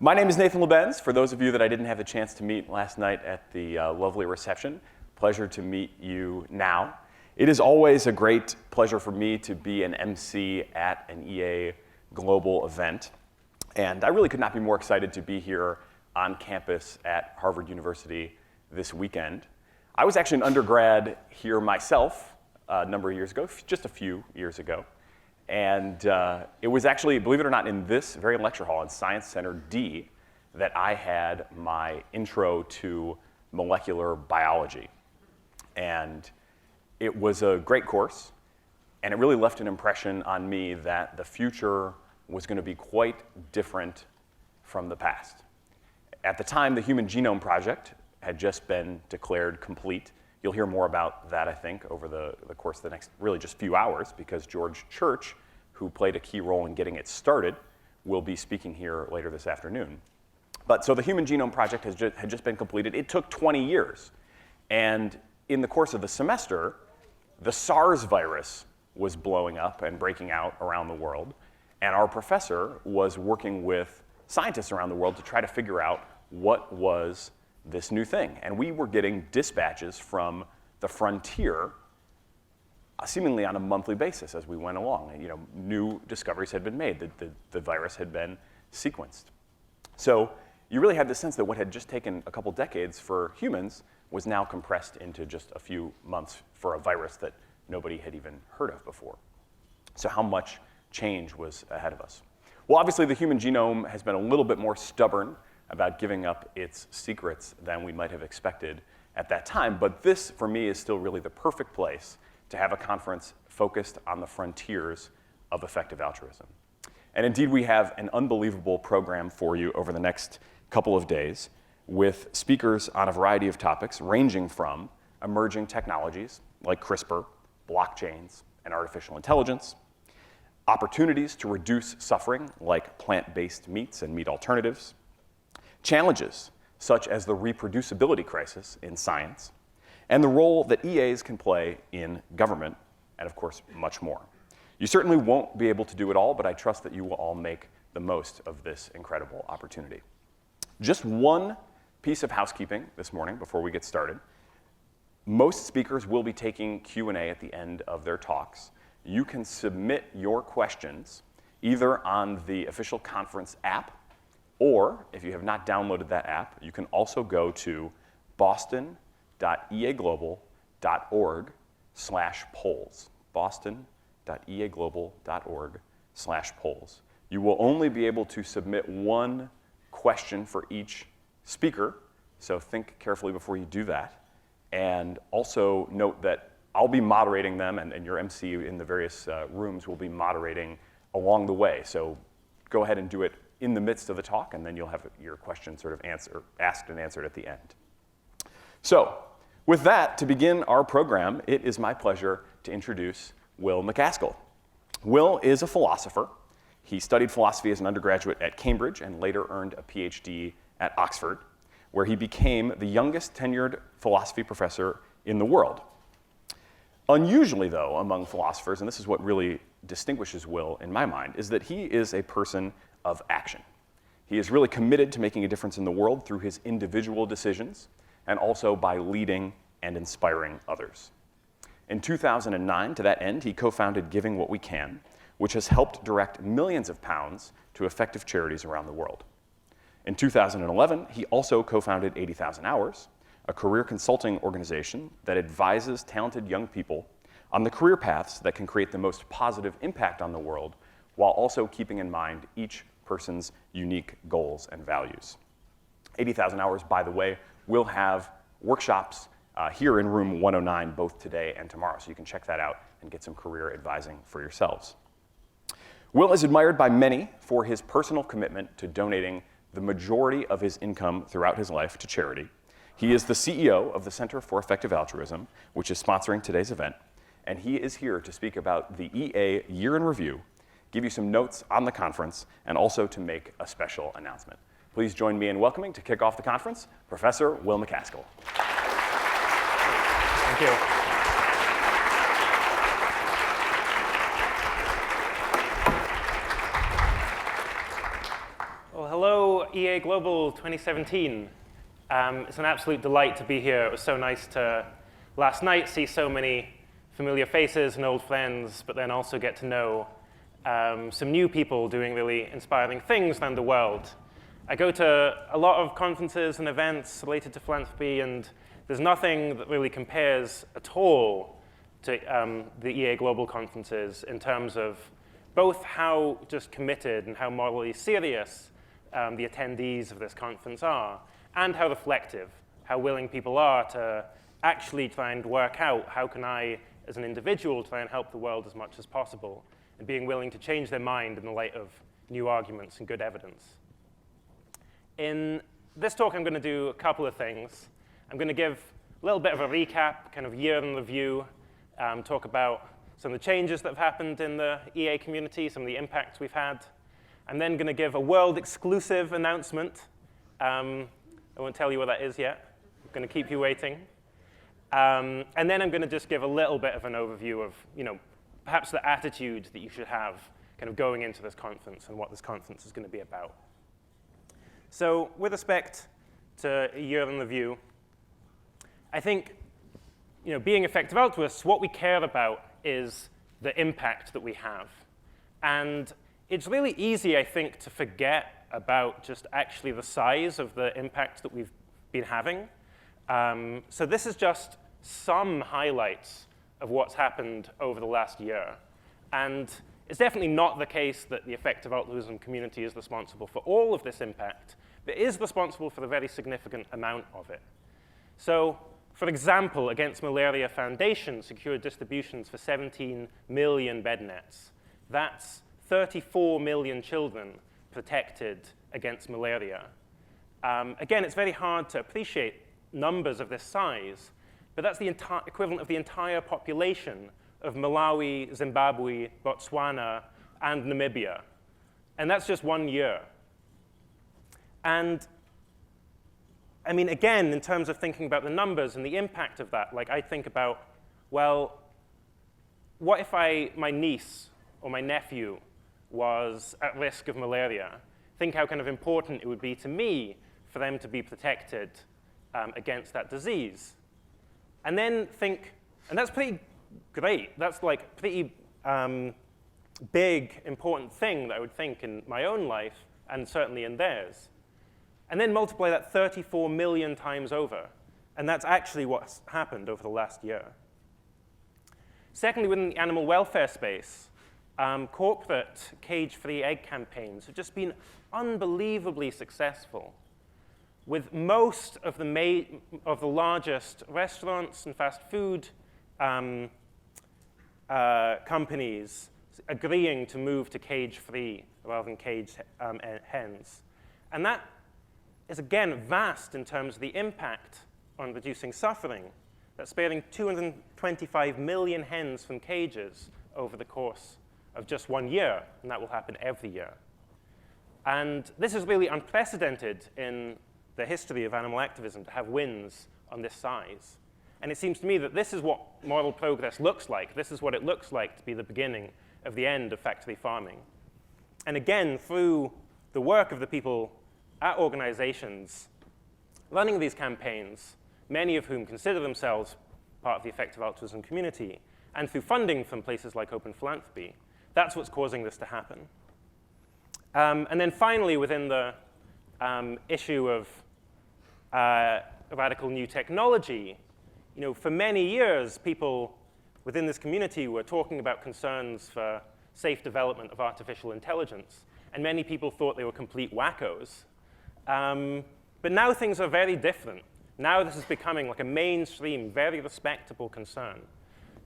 My name is Nathan Lebenz. For those of you that I didn't have the chance to meet last night at the lovely reception, pleasure to meet you now. It is always a great pleasure for me to be an MC at an EA global event. And I really could not be more excited to be here on campus at Harvard University this weekend. I was actually an undergrad here myself a number of years ago, just a few years ago. And it was actually, believe it or not, in this very lecture hall in Science Center D that I had my intro to molecular biology. And it was a great course, and it really left an impression on me that the future was going to be quite different from the past. At the time, the Human Genome Project had just been declared complete. You'll hear more about that, I think, over the course of the next, really just few hours, because George Church, who played a key role in getting it started, will be speaking here later this afternoon. But so the Human Genome Project had just been completed. It took 20 years. And in the course of the semester, the SARS virus was blowing up and breaking out around the world. And our professor was working with scientists around the world to try to figure out what was this new thing. And we were getting dispatches from the frontier seemingly on a monthly basis as we went along. And, new discoveries had been made. The virus had been sequenced. So you really had the sense that what had just taken a couple decades for humans was now compressed into just a few months for a virus that nobody had even heard of before. So how much change was ahead of us? Well, obviously, the human genome has been a little bit more stubborn about giving up its secrets than we might have expected at that time. But this, for me, is still really the perfect place to have a conference focused on the frontiers of effective altruism. And indeed, we have an unbelievable program for you over the next couple of days with speakers on a variety of topics, ranging from emerging technologies like CRISPR, blockchains, and artificial intelligence, opportunities to reduce suffering like plant-based meats and meat alternatives, challenges such as the reproducibility crisis in science, and the role that EAs can play in government, and of course, much more. You certainly won't be able to do it all, but I trust that you will all make the most of this incredible opportunity. Just one piece of housekeeping this morning before we get started. Most speakers will be taking Q&A at the end of their talks. You can submit your questions either on the official conference app, or if you have not downloaded that app, you can also go to boston.eaglobal.org/polls. boston.eaglobal.org/polls. You will only be able to submit one question for each speaker, so think carefully before you do that. And also note that I'll be moderating them, and your MC in the various rooms will be moderating along the way. So go ahead and do it in the midst of the talk, and then you'll have your question sort of asked and answered at the end. So with that, to begin our program, it is my pleasure to introduce Will McAskill. Will is a philosopher. He studied philosophy as an undergraduate at Cambridge and later earned a PhD at Oxford, where he became the youngest tenured philosophy professor in the world. Unusually, though, among philosophers, and this is what really distinguishes Will in my mind, is that he is a person of action. He is really committed to making a difference in the world through his individual decisions and also by leading and inspiring others. In 2009, to that end, he co-founded Giving What We Can, which has helped direct millions of pounds to effective charities around the world. In 2011, he also co-founded 80,000 Hours, a career consulting organization that advises talented young people on the career paths that can create the most positive impact on the world while also keeping in mind each person's unique goals and values. 80,000 Hours, by the way, will have workshops here in room 109 both today and tomorrow, so you can check that out and get some career advising for yourselves. Will is admired by many for his personal commitment to donating the majority of his income throughout his life to charity. He is the CEO of the Center for Effective Altruism, which is sponsoring today's event, and he is here to speak about the EA Year in Review, give you some notes on the conference, and also to make a special announcement. Please join me in welcoming, to kick off the conference, Professor Will McAskill. Thank you. Well, Hello, EA Global 2017. It's an absolute delight to be here. It was so nice to, last night, see so many familiar faces and old friends, but then also get to know some new people doing really inspiring things around the world. I go to a lot of conferences and events related to philanthropy, and there's nothing that really compares at all to the EA Global conferences in terms of both how just committed and how morally serious the attendees of this conference are, and how reflective, how willing people are to actually try and work out how can I, as an individual, try and help the world as much as possible, and being willing to change their mind in the light of new arguments and good evidence. In this talk, I'm going to do a couple of things. I'm going to give a little bit of a recap, kind of year in review, talk about some of the changes that have happened in the EA community, some of the impacts we've had. I'm then going to give a world-exclusive announcement. I won't tell you what that is yet. I'm going to keep you waiting. And then I'm going to just give a little bit of an overview of, perhaps the attitude that you should have kind of going into this conference and what this conference is going to be about. So with respect to a year in review, I think, being effective altruists, what we care about is the impact that we have. And it's really easy, I think, to forget about just actually the size of the impact that we've been having. So this is just some highlights of what's happened over the last year. And it's definitely not the case that the effective altruism community is responsible for all of this impact, but is responsible for a very significant amount of it. So, for example, Against Malaria Foundation secured distributions for 17 million bed nets. That's 34 million children protected against malaria. Again, it's very hard to appreciate numbers of this size, but that's the equivalent of the entire population of Malawi, Zimbabwe, Botswana, and Namibia. And that's just 1 year. And I mean, again, in terms of thinking about the numbers and the impact of that, I think about, well, what if my niece or my nephew was at risk of malaria? Think how kind of important it would be to me for them to be protected against that disease. And then think, and that's pretty great. That's pretty big, important thing that I would think in my own life, and certainly in theirs. And then multiply that 34 million times over. And that's actually what's happened over the last year. Secondly, within the animal welfare space, corporate cage-free egg campaigns have just been unbelievably successful, with most of the largest restaurants and fast food companies agreeing to move to cage-free rather than caged hens. And that is, again, vast in terms of the impact on reducing suffering. That's sparing 225 million hens from cages over the course of just 1 year, and that will happen every year. And this is really unprecedented in the history of animal activism, to have wins on this size. And it seems to me that this is what moral progress looks like. This is what it looks like to be the beginning of the end of factory farming. And again, through the work of the people at organizations running these campaigns, many of whom consider themselves part of the effective altruism community, and through funding from places like Open Philanthropy, that's what's causing this to happen. And then finally, within the issue of radical new technology, for many years, people within this community were talking about concerns for safe development of artificial intelligence, and many people thought they were complete wackos. But now things are very different. Now this is becoming like a mainstream, very respectable concern.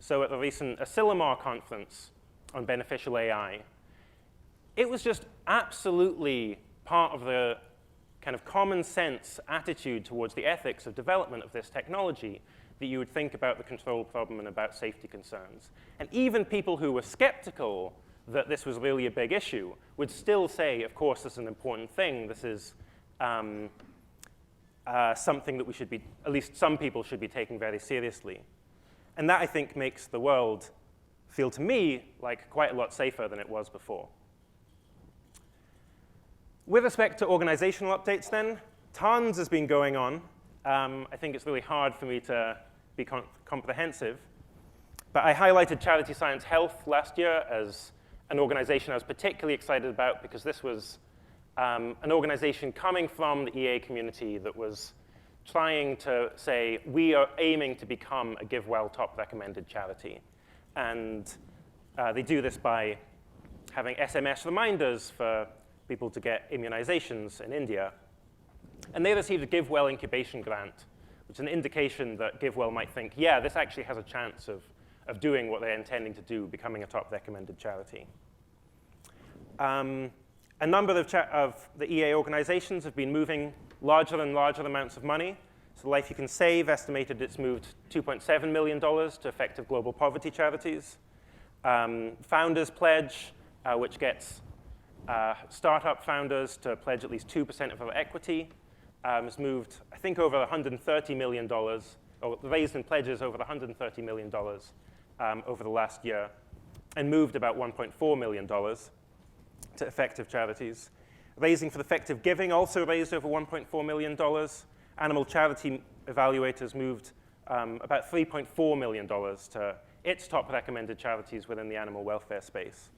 So at the recent Asilomar conference on beneficial AI, it was just absolutely part of the kind of common sense attitude towards the ethics of development of this technology that you would think about the control problem and about safety concerns. And even people who were skeptical that this was really a big issue would still say, of course, this is an important thing. This is something that we should be, at least some people should be taking very seriously. And that, I think, makes the world feel to me like quite a lot safer than it was before. With respect to organizational updates then, tons has been going on. I think it's really hard for me to be comprehensive. But I highlighted Charity Science Health last year as an organization I was particularly excited about because this was an organization coming from the EA community that was trying to say, we are aiming to become a GiveWell top recommended charity. And they do this by having SMS reminders for people to get immunizations in India. And they received a GiveWell incubation grant, which is an indication that GiveWell might think, yeah, this actually has a chance of doing what they're intending to do, becoming a top recommended charity. A number of the EA organizations have been moving larger and larger amounts of money. So Life You Can Save estimated it's moved $2.7 million to effective global poverty charities. Founders Pledge, which gets startup founders to pledge at least 2% of their equity, has moved, I think, over $130 million, or raised in pledges over $130 million over the last year, and moved about $1.4 million to effective charities. Raising for Effective Giving also raised over $1.4 million. Animal Charity Evaluators moved about $3.4 million to its top recommended charities within the animal welfare space.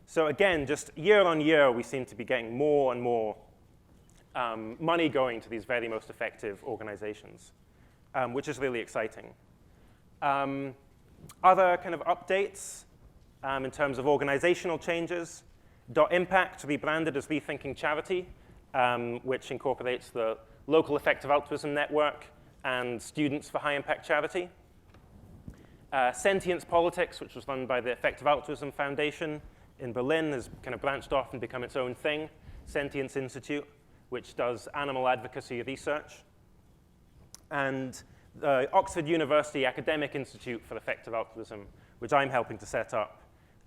So again, just year on year, we seem to be getting more and more money going to these very most effective organizations, which is really exciting. Other kind of updates in terms of organizational changes. Impact rebranded as Rethinking Charity, which incorporates the local effective altruism network and Students for High Impact Charity. Sentience Politics, which was run by the Effective Altruism Foundation in Berlin, has kind of branched off and become its own thing. Sentience Institute, which does animal advocacy research. And the Oxford University Academic Institute for Effective Altruism, which I'm helping to set up,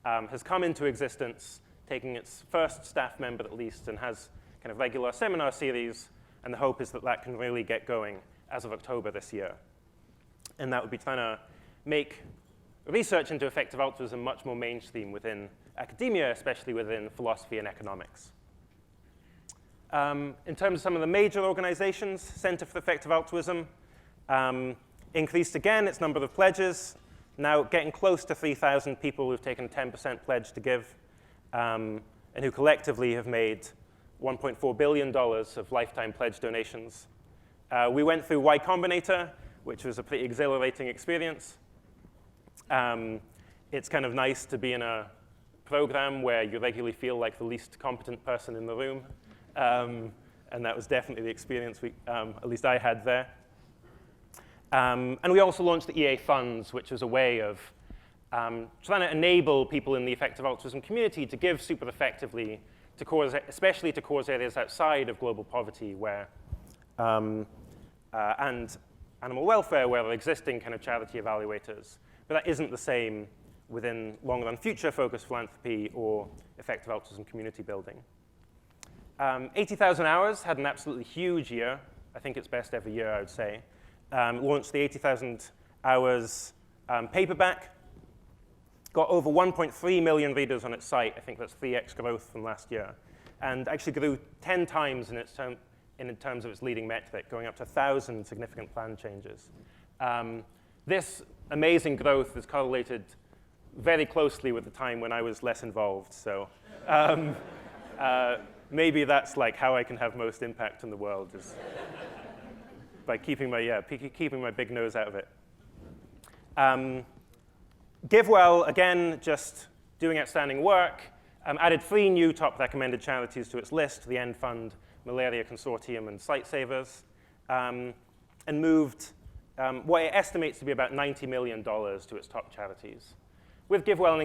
has come into existence, taking its first staff member at least, and has kind of regular seminar series. And the hope is that that can really get going as of October this year. And that would be trying to make research into effective altruism much more mainstream within academia, especially within philosophy and economics. In terms of some of the major organizations, Center for Effective Altruism increased again its number of pledges, now getting close to 3,000 people who've taken a 10% pledge to give, and who collectively have made $1.4 billion of lifetime pledge donations. We went through Y Combinator, which was a pretty exhilarating experience. It's kind of nice to be in a program where you regularly feel like the least competent person in the room. And that was definitely the experience at least I had there. And we also launched the EA Funds, which was a way of trying to enable people in the effective altruism community to give super effectively, to cause, especially to cause areas outside of global poverty where, and animal welfare, where there are existing kind of charity evaluators. But that isn't the same within long-run future-focused philanthropy or effective altruism community building. 80,000 Hours had an absolutely huge year. I think its best ever year, I would say. Launched the 80,000 Hours paperback. Got over 1.3 million readers on its site. I think that's 3x growth from last year. And actually grew 10 times in terms of its leading metric, going up to 1,000 significant plan changes. This amazing growth is correlated very closely with the time when I was less involved. So maybe that's like how I can have most impact in the world, is by keeping my big nose out of it. GiveWell, again, just doing outstanding work, added 3 new top recommended charities to its list, the End Fund, Malaria Consortium, and Sightsavers, and moved what it estimates to be about $90 million to its top charities. With GiveWell, an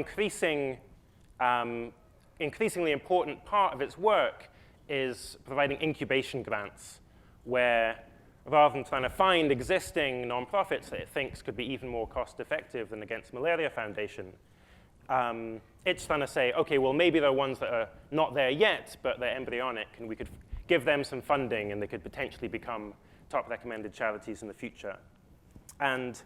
increasingly important part of its work is providing incubation grants, where rather than trying to find existing nonprofits that it thinks could be even more cost-effective than Against Malaria Foundation, it's trying to say, OK, well, maybe there are ones that are not there yet, but they're embryonic, and we could give them some funding, and they could potentially become top recommended charities in the future. And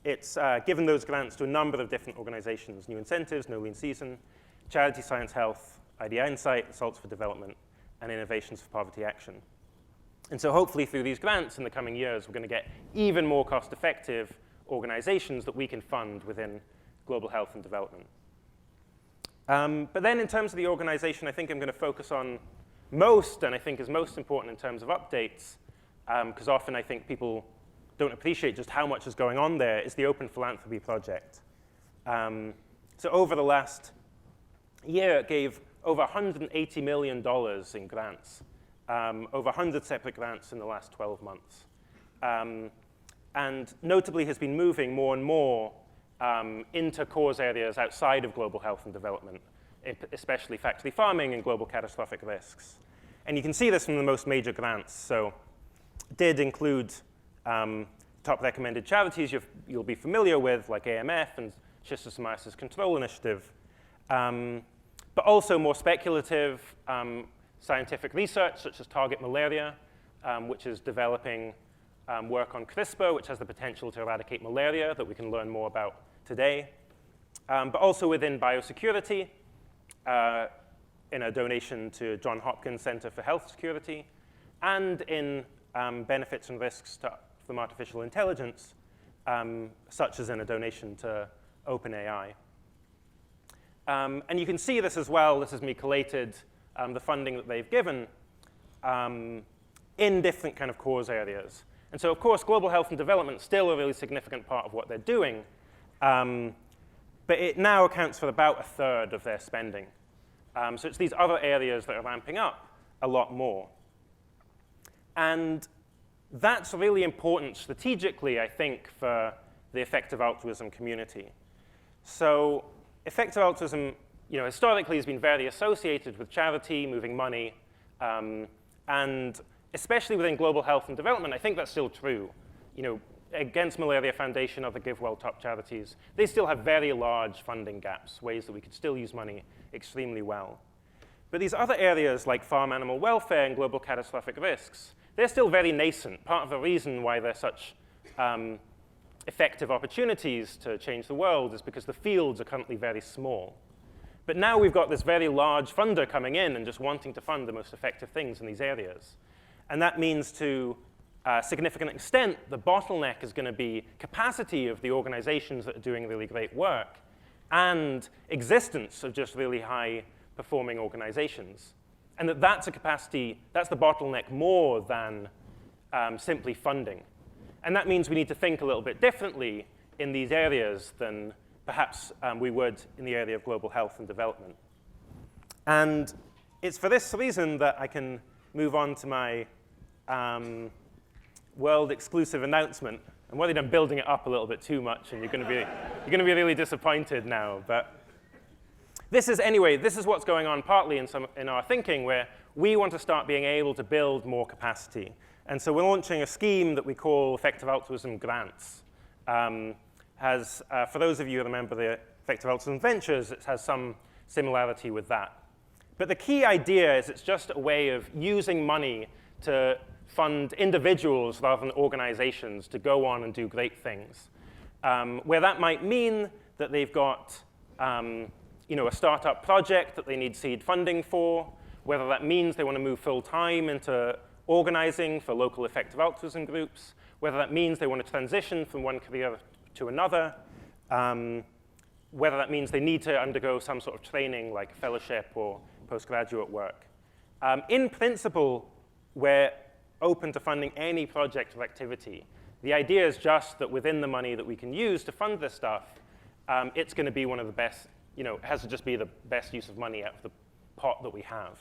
it's given those grants to a number of different organizations: New Incentives, No Lean Season, Charity Science Health, IDEA Insight, Salts for Development, and innovations for poverty action. And so hopefully through these grants in the coming years, we're going to get even more cost-effective organizations that we can fund within global health and development. But then in terms of the organization, I think I'm going to focus on most, and I think is most important in terms of updates, because often I think people don't appreciate just how much is going on there, is the Open Philanthropy Project. So over the last year, it gave over $180 million in grants, over 100 separate grants in the last 12 months. And notably has been moving more and more into cause areas outside of global health and development, especially factory farming and global catastrophic risks. And you can see this from the most major grants. So it did include top recommended charities you'll be familiar with, like AMF and Schistosomiasis Control Initiative, but also more speculative scientific research, such as Target Malaria, which is developing work on CRISPR, which has the potential to eradicate malaria that we can learn more about today. But also within biosecurity, in a donation to Johns Hopkins Center for Health Security, and in benefits and risks from artificial intelligence, such as in a donation to OpenAI. And you can see this as well. This is me collated the funding that they've given in different kind of cause areas. And so, of course, global health and development is still a really significant part of what they're doing. But it now accounts for about a third of their spending. So it's these other areas that are ramping up a lot more. And that's really important strategically, I think, for the effective altruism community. So effective altruism, historically has been very associated with charity, moving money, and especially within global health and development, I think that's still true. Against Malaria Foundation, other GiveWell top charities, they still have very large funding gaps, ways that we could still use money extremely well. But these other areas like farm animal welfare and global catastrophic risks, they're still very nascent. Part of the reason why they're such effective opportunities to change the world is because the fields are currently very small. But now we've got this very large funder coming in and just wanting to fund the most effective things in these areas. And that means to a significant extent, the bottleneck is going to be capacity of the organizations that are doing really great work and existence of just really high-performing organizations. And that's a capacity, that's the bottleneck more than simply funding. And that means we need to think a little bit differently in these areas than perhaps we would in the area of global health and development. And it's for this reason that I can move on to my world-exclusive announcement. I'm worried I'm building it up a little bit too much, and you're going to be really disappointed now. But this is what's going on partly in our thinking, where we want to start being able to build more capacity. And so we're launching a scheme that we call Effective Altruism Grants. For those of you who remember the Effective Altruism Ventures, it has some similarity with that. But the key idea is it's just a way of using money to fund individuals rather than organizations to go on and do great things. Where that might mean that they've got a startup project that they need seed funding for, whether that means they want to move full-time into organizing for local effective altruism groups, whether that means they want to transition from one career to another, whether that means they need to undergo some sort of training like fellowship or postgraduate work. In principle, we're open to funding any project or activity. The idea is just that within the money that we can use to fund this stuff, it's going to be one of the best, it has to just be the best use of money out of the pot that we have.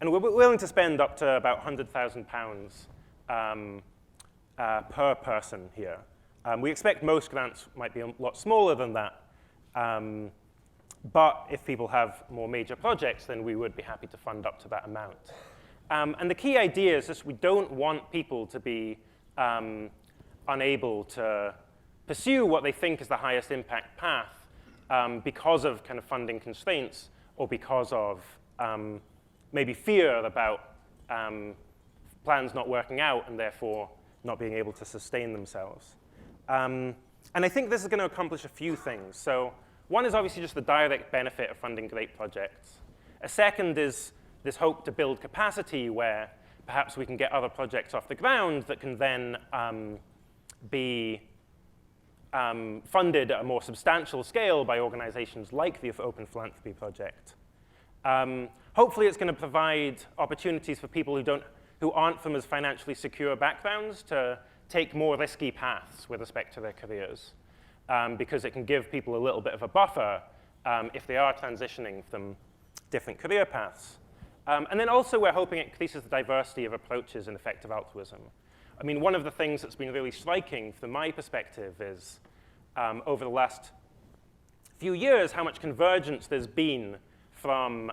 And we're willing to spend up to about £100,000 per person here. We expect most grants might be a lot smaller than that. But if people have more major projects, then we would be happy to fund up to that amount. And the key idea is just we don't want people to be unable to pursue what they think is the highest impact path because of kind of funding constraints or because of maybe fear about plans not working out and therefore not being able to sustain themselves. And I think this is going to accomplish a few things. So one is obviously just the direct benefit of funding great projects. A second is this hope to build capacity where perhaps we can get other projects off the ground that can then be funded at a more substantial scale by organizations like the Open Philanthropy Project. Hopefully it's going to provide opportunities for people who aren't from as financially secure backgrounds to take more risky paths with respect to their careers, because it can give people a little bit of a buffer if they are transitioning from different career paths. And then also we're hoping it increases the diversity of approaches in effective altruism. I mean, one of the things that's been really striking from my perspective is over the last few years how much convergence there's been from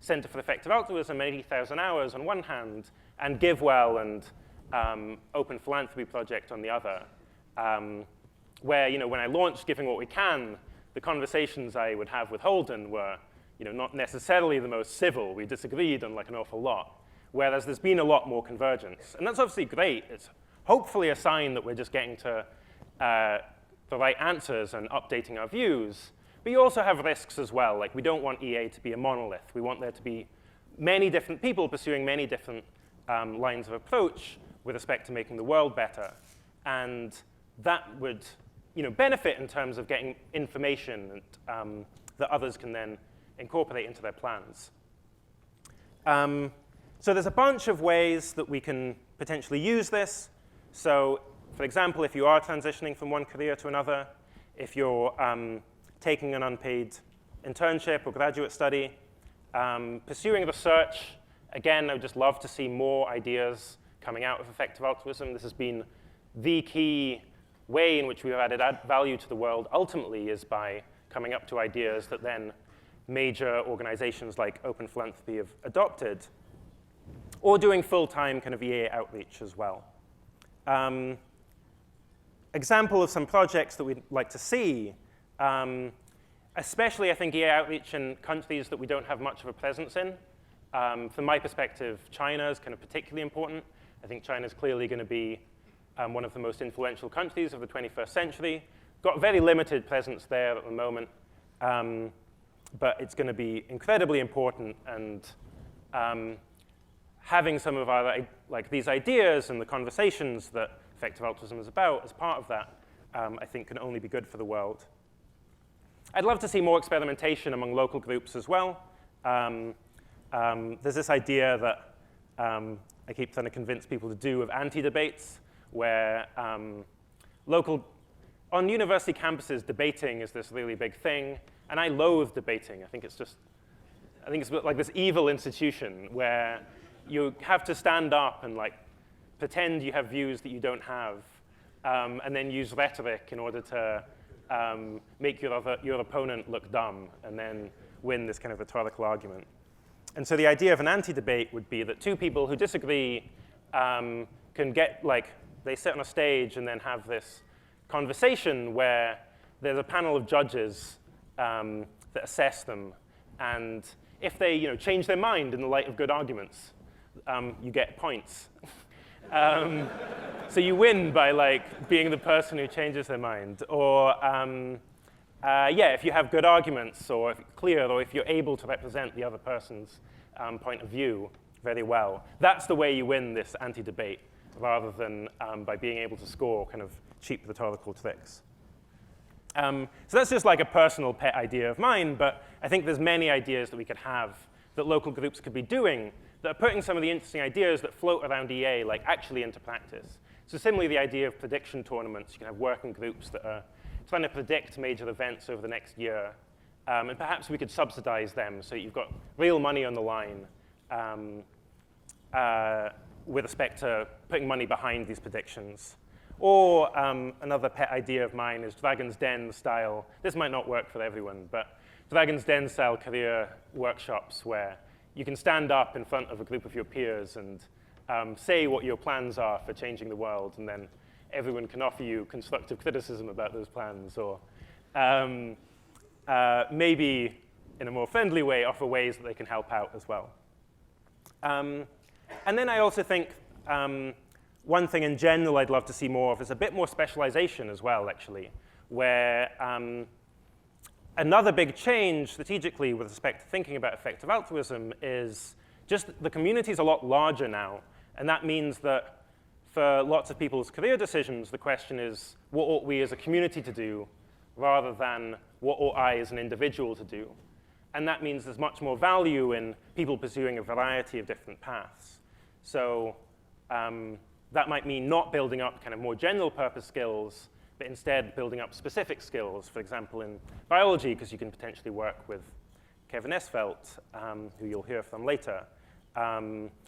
Center for Effective Altruism, 80,000 Hours on one hand, and GiveWell and Open Philanthropy Project on the other, where when I launched Giving What We Can, the conversations I would have with Holden were not necessarily the most civil. We disagreed on like an awful lot, whereas there's been a lot more convergence. And that's obviously great. It's hopefully a sign that we're just getting to the right answers and updating our views. But you also have risks as well. Like, we don't want EA to be a monolith. We want there to be many different people pursuing many different lines of approach with respect to making the world better. And that would benefit in terms of getting information that others can then incorporate into their plans. So there's a bunch of ways that we can potentially use this. So, for example, if you are transitioning from one career to another, if you're taking an unpaid internship or graduate study, pursuing research, again, I would just love to see more ideas coming out of effective altruism. This has been the key way in which we've added value to the world ultimately is by coming up to ideas that then major organizations like Open Philanthropy have adopted, or doing full-time kind of EA outreach as well. Example of some projects that we'd like to see, especially I think EA outreach in countries that we don't have much of a presence in. From my perspective, China is kind of particularly important. I think China is clearly going to be one of the most influential countries of the 21st century. Got very limited presence there at the moment, but it's going to be incredibly important. And having some of our these ideas and the conversations that effective altruism is about as part of that, I think can only be good for the world. I'd love to see more experimentation among local groups as well. There's this idea that I keep trying to convince people to do of anti-debates, where on university campuses, debating is this really big thing, and I loathe debating. I think it's like this evil institution where you have to stand up and pretend you have views that you don't have, and then use rhetoric in order to make your opponent look dumb, and then win this kind of rhetorical argument. And so the idea of an anti-debate would be that two people who disagree can get, they sit on a stage and then have this conversation where there's a panel of judges that assess them. And if they change their mind in the light of good arguments, you get points. So you win by being the person who changes their mind. Or if you have good arguments, or if clear, or if you're able to represent the other person's point of view very well, that's the way you win this anti-debate, rather than by being able to score kind of cheap rhetorical tricks. So that's just like a personal pet idea of mine, but I think there's many ideas that we could have that local groups could be doing that are putting some of the interesting ideas that float around EA actually into practice. So similarly, the idea of prediction tournaments, you can have working groups that are trying to predict major events over the next year, and perhaps we could subsidize them so you've got real money on the line with respect to putting money behind these predictions. Or another pet idea of mine is Dragon's Den style. This might not work for everyone, but Dragon's Den style career workshops where you can stand up in front of a group of your peers and say what your plans are for changing the world, and then everyone can offer you constructive criticism about those plans, or maybe in a more friendly way offer ways that they can help out as well. And then I also think one thing in general I'd love to see more of is a bit more specialization as well, actually, where Another big change strategically with respect to thinking about effective altruism is just the community is a lot larger now. And that means that for lots of people's career decisions, the question is, what ought we as a community to do, rather than what ought I as an individual to do? And that means there's much more value in people pursuing a variety of different paths. So that might mean not building up kind of more general purpose skills, but instead building up specific skills, for example, in biology, because you can potentially work with Kevin Esvelt, who you'll hear from later,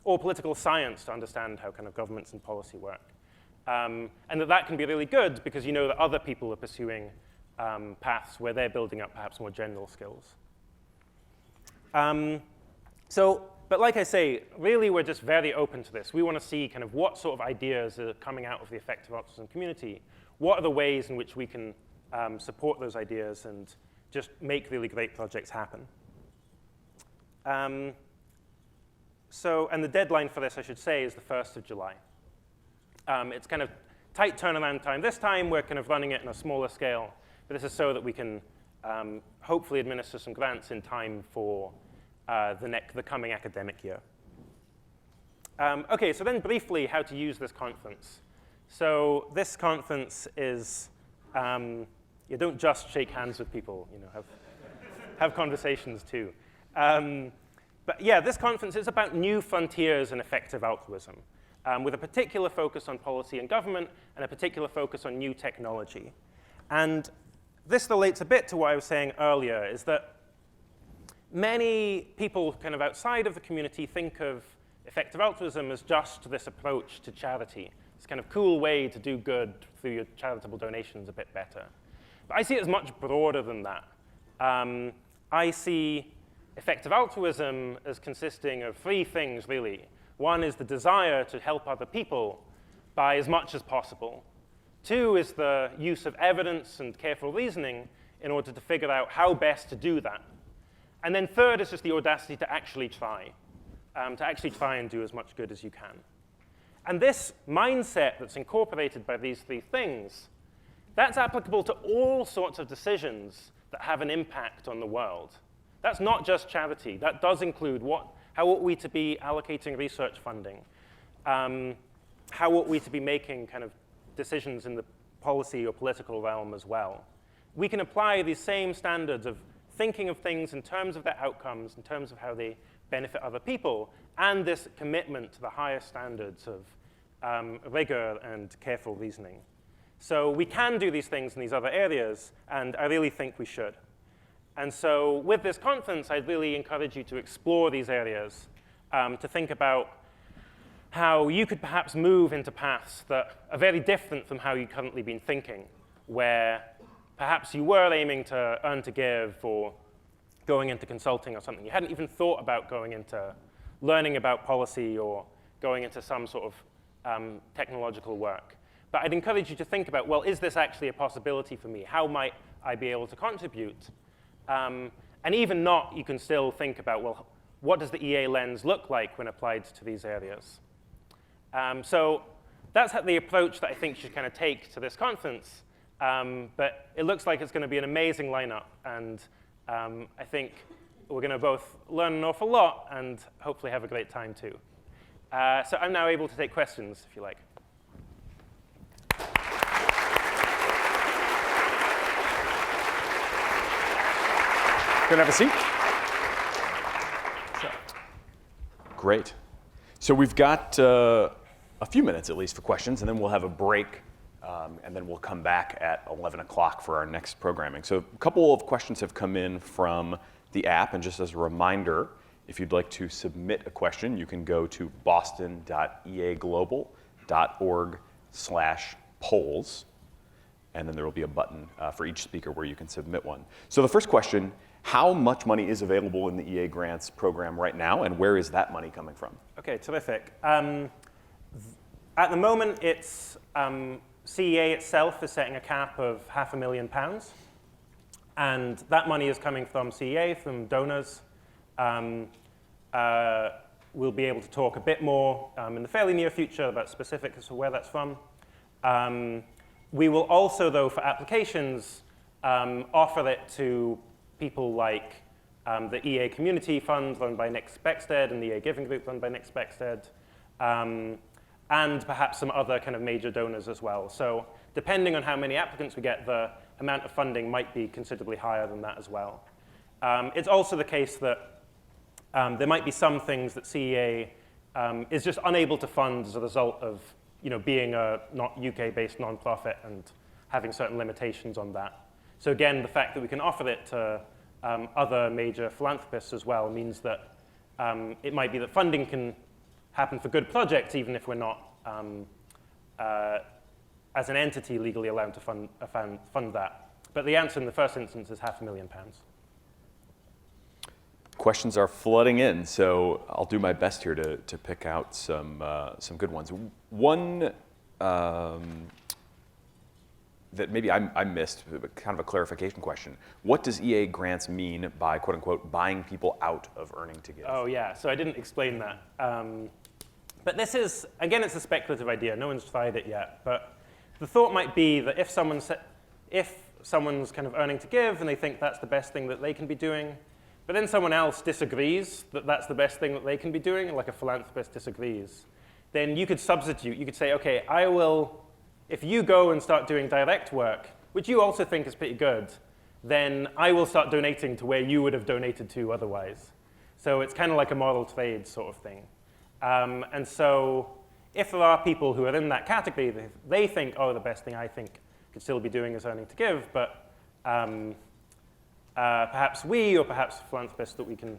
or political science to understand how kind of governments and policy work. And that can be really good because you know that other people are pursuing paths where they're building up perhaps more general skills. But like I say, really we're just very open to this. We want to see kind of what sort of ideas are coming out of the effective altruism community. What are the ways in which we can support those ideas and just make really great projects happen? And the deadline for this, I should say, is the 1st of July. It's kind of tight turnaround time. This time, we're kind of running it on a smaller scale. But this is so that we can hopefully administer some grants in time for the coming academic year. OK, so then briefly, how to use this conference. So this conference is, you don't just shake hands with people, have conversations too. But yeah, this conference is about new frontiers in effective altruism, with a particular focus on policy and government and a particular focus on new technology. And this relates a bit to what I was saying earlier, is that many people kind of outside of the community think of effective altruism as just this approach to charity. It's kind of cool way to do good through your charitable donations a bit better. But I see it as much broader than that. I see effective altruism as consisting of 3 things, really. One is the desire to help other people by as much as possible. 2 is the use of evidence and careful reasoning in order to figure out how best to do that. And then 3rd is just the audacity to actually try and do as much good as you can. And this mindset that's incorporated by these 3 things, that's applicable to all sorts of decisions that have an impact on the world. That's not just charity. That does include how ought we to be allocating research funding? How ought we to be making kind of decisions in the policy or political realm as well? We can apply these same standards of thinking of things in terms of their outcomes, in terms of how they benefit other people, and this commitment to the higher standards of rigor and careful reasoning. So we can do these things in these other areas, and I really think we should. And so with this conference, I'd really encourage you to explore these areas, to think about how you could perhaps move into paths that are very different from how you've currently been thinking, where perhaps you were aiming to earn to give or going into consulting or something. You hadn't even thought about going into learning about policy or going into some sort of technological work. But I'd encourage you to think about, well, is this actually a possibility for me? How might I be able to contribute? And even not, you can still think about, well, what does the EA lens look like when applied to these areas? So that's the approach that I think you should kind of take to this conference. But it looks like it's going to be an amazing lineup. And I think we're going to both learn an awful lot and hopefully have a great time, too. So I'm now able to take questions, if you like. Gonna have a seat? Great. So we've got a few minutes at least for questions, and then we'll have a break, and then we'll come back at 11 o'clock for our next programming. So a couple of questions have come in from the app, and just as a reminder, if you'd like to submit a question, you can go to boston.eaglobal.org/polls, and then there will be a button for each speaker where you can submit one. So the first question, how much money is available in the EA grants program right now, and where is that money coming from? OK, terrific. At the moment, it's CEA itself is setting a cap of £500,000. And that money is coming from CEA, from donors. We'll be able to talk a bit more in the fairly near future about specifics as to where that's from. We will also, though, for applications, offer it to people like the EA Community Fund run by Nick Speckstead and the EA Giving Group run by Nick Speckstead, and perhaps some other kind of major donors as well. So depending on how many applicants we get, the amount of funding might be considerably higher than that as well. It's also the case that there might be some things that CEA is just unable to fund as a result of being a not UK-based nonprofit and having certain limitations on that. So again, the fact that we can offer it to other major philanthropists as well means that it might be that funding can happen for good projects even if we're not, as an entity, legally allowed to fund that. But the answer in the first instance is £500,000. Questions are flooding in, so I'll do my best here to pick out some good ones. One that maybe I missed, kind of a clarification question. What does EA grants mean by, quote unquote, buying people out of earning to give? Oh yeah, so I didn't explain that. But this is, again, it's a speculative idea. No one's tried it yet. But the thought might be that if someone's kind of earning to give and they think that's the best thing that they can be doing, but then someone else disagrees that that's the best thing that they can be doing, like a philanthropist disagrees, then you could substitute. You could say, OK, if you go and start doing direct work, which you also think is pretty good, then I will start donating to where you would have donated to otherwise. So it's kind of like a moral trade sort of thing. And so if there are people who are in that category, they think, oh, the best thing I think could still be doing is earning to give, but perhaps we or perhaps philanthropists that we can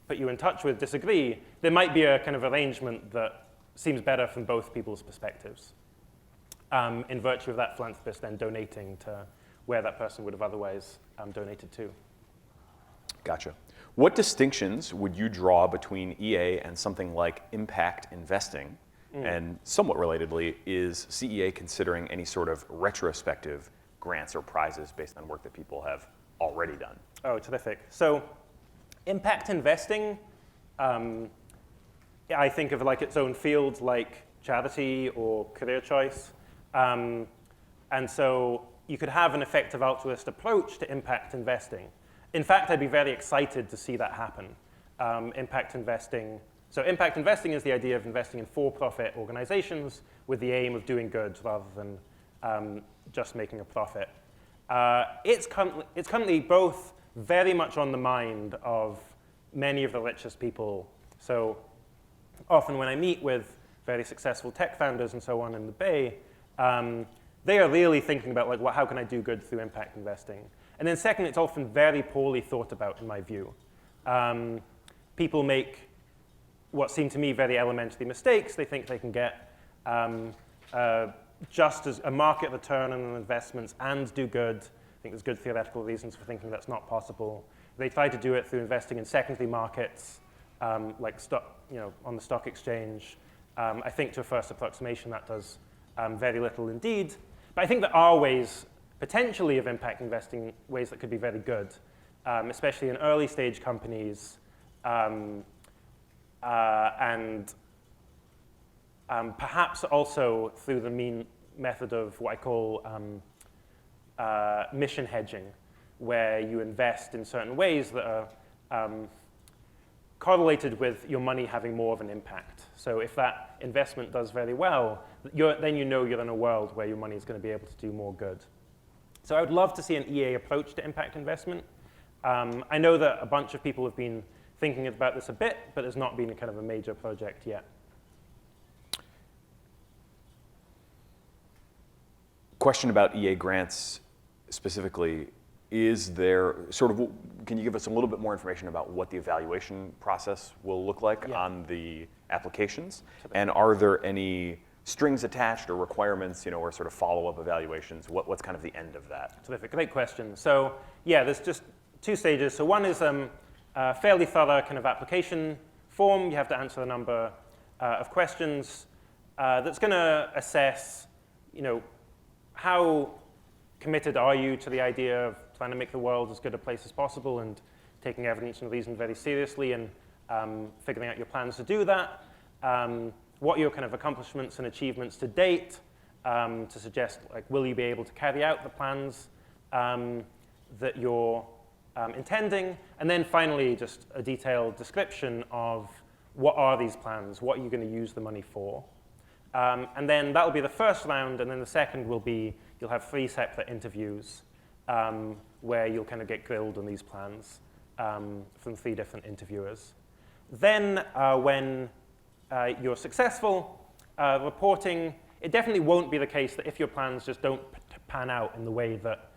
put you in touch with disagree, there might be a kind of arrangement that seems better from both people's perspectives, in virtue of that philanthropist then donating to where that person would have otherwise donated to. Gotcha. What distinctions would you draw between EA and something like impact investing? And somewhat relatedly, is CEA considering any sort of retrospective grants or prizes based on work that people have already done? Oh, terrific. So impact investing, I think of like its own field, like charity or career choice. And so you could have an effective altruist approach to impact investing. In fact, I'd be very excited to see that happen. Impact investing is the idea of investing in for-profit organizations with the aim of doing good rather than just making a profit. It's currently both very much on the mind of many of the richest people. So often when I meet with very successful tech founders and so on in the Bay, they are really thinking about like, how can I do good through impact investing? And then second, it's often very poorly thought about in my view. People make what seem to me very elementary mistakes. They think they can get just as a market return on investments and do good. I think there's good theoretical reasons for thinking that's not possible. They try to do it through investing in secondary markets, like on the stock exchange. I think to a first approximation that does very little indeed. But I think there are ways, potentially, of impact investing, ways that could be very good, especially in early stage companies, and perhaps also through the mean method of what I call mission hedging, where you invest in certain ways that are correlated with your money having more of an impact. So if that investment does very well, then you know you're in a world where your money is going to be able to do more good. So I would love to see an EA approach to impact investment. I know that a bunch of people have been thinking about this a bit, but there's not been a kind of a major project yet. Question about EA grants specifically. Is there sort of, can you give us a little bit more information about what the evaluation process will look like on the applications? And are there any strings attached or requirements, or sort of follow-up evaluations? What's kind of the end of that? Terrific, great question. So yeah, there's just two stages. So one is a fairly thorough kind of application form. You have to answer a number of questions that's going to assess, how committed are you to the idea of trying to make the world as good a place as possible and taking evidence and reason very seriously and figuring out your plans to do that. What are your kind of accomplishments and achievements to date to suggest, like, will you be able to carry out the plans? that you're intending, and then finally just a detailed description of what are these plans, what are you going to use the money for. And then that will be the first round, and then the second will be you'll have 3 separate interviews where you'll kind of get grilled on these plans from 3 different interviewers. Then when you're successful, reporting, it definitely won't be the case that if your plans just don't pan out in the way that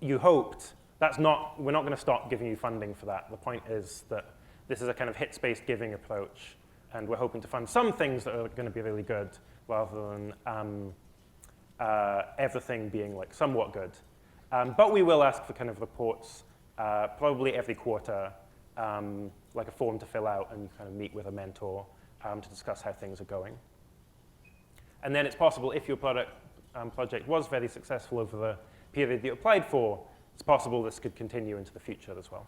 you hoped, we're not going to stop giving you funding for that. The point is that this is a kind of hits-based giving approach, and we're hoping to fund some things that are going to be really good rather than everything being like somewhat good. But we will ask for kind of reports probably every quarter, like a form to fill out, and you kind of meet with a mentor to discuss how things are going. And then it's possible if your project was very successful over the period that you applied for, it's possible this could continue into the future as well.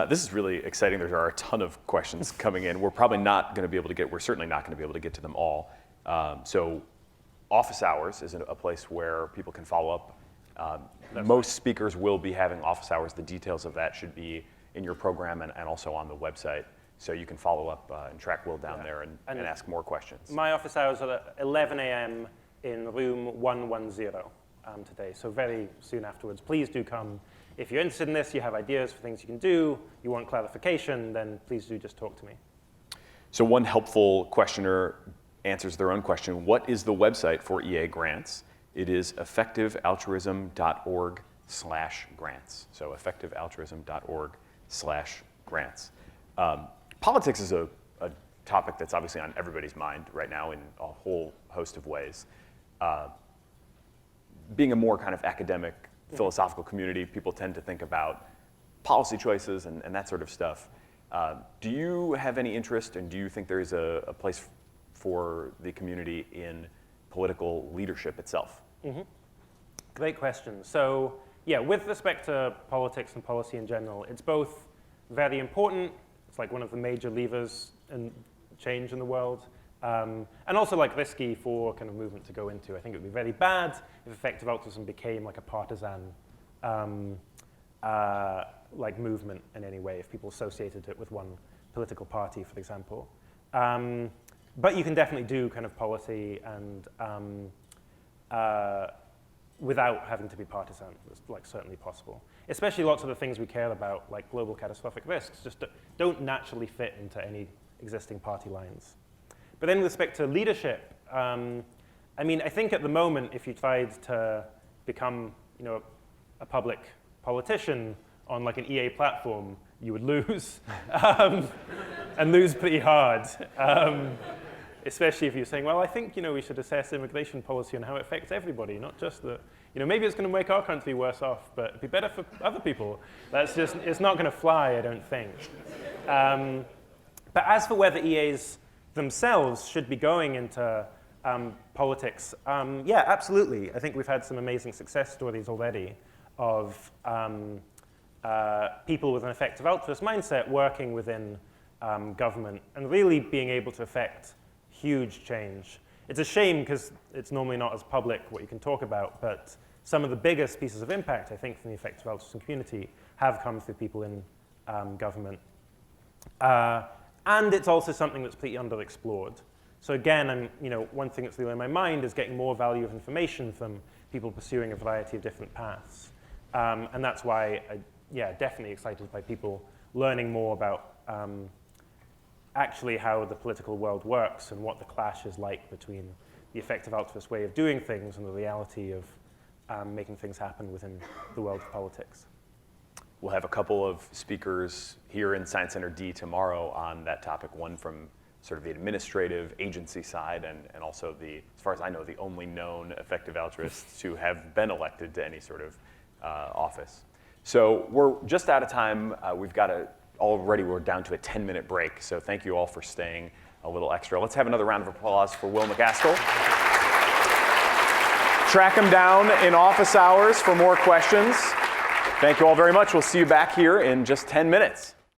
This is really exciting. There are a ton of questions coming in. We're probably not going to be able to get, we're certainly not going to be able to get to them all. So office hours is a place where people can follow up. Most speakers will be having office hours. The details of that should be in your program and also on the website. So you can follow up and track Will down there and ask more questions. My office hours are at 11 a.m. in room 110 today, so very soon afterwards. Please do come. If you're interested in this, you have ideas for things you can do, you want clarification, then please do just talk to me. So one helpful questioner answers their own question. What is the website for EA grants? It is effectivealtruism.org/grants. So effectivealtruism.org/grants. Politics is a topic that's obviously on everybody's mind right now in a whole host of ways. Being a more kind of academic, philosophical community, people tend to think about policy choices and that sort of stuff. Do you have any interest, and do you think there is a place for the community in political leadership itself? Mm-hmm. Great question. So yeah, with respect to politics and policy in general, it's both very important. It's like one of the major levers in change in the world. And also like risky for kind of movement to go into. I think it would be very bad if effective altruism became like a partisan like movement in any way, if people associated it with one political party, for example. But you can definitely do kind of policy and without having to be partisan. It's like certainly possible. Especially lots of the things we care about, like global catastrophic risks, just don't naturally fit into any existing party lines. But then with respect to leadership, I mean, I think at the moment, if you tried to become, a public politician on like an EA platform, you would lose, and lose pretty hard. Especially if you're saying, well, I think we should assess immigration policy and how it affects everybody, not just the, maybe it's going to make our country worse off, but it'd be better for other people. That's just, it's not going to fly, I don't think. But as for whether EAs themselves should be going into politics, yeah, absolutely. I think we've had some amazing success stories already of people with an effective altruist mindset working within government and really being able to affect huge change. It's a shame because it's normally not as public what you can talk about, but some of the biggest pieces of impact, I think, from the effective altruism community have come through people in government. And it's also something that's pretty underexplored. So again, one thing that's really on my mind is getting more value of information from people pursuing a variety of different paths. And that's why, definitely excited by people learning more about actually how the political world works and what the clash is like between the effective altruist way of doing things and the reality of making things happen within the world of politics. We'll have a couple of speakers here in Science Center D tomorrow on that topic, one from sort of the administrative agency side and also the, as far as I know, the only known effective altruists who have been elected to any sort of office. So we're just out of time. Already we're down to a 10-minute break, so thank you all for staying a little extra. Let's have another round of applause for Will McAskill. Track him down in office hours for more questions. Thank you all very much. We'll see you back here in just 10 minutes.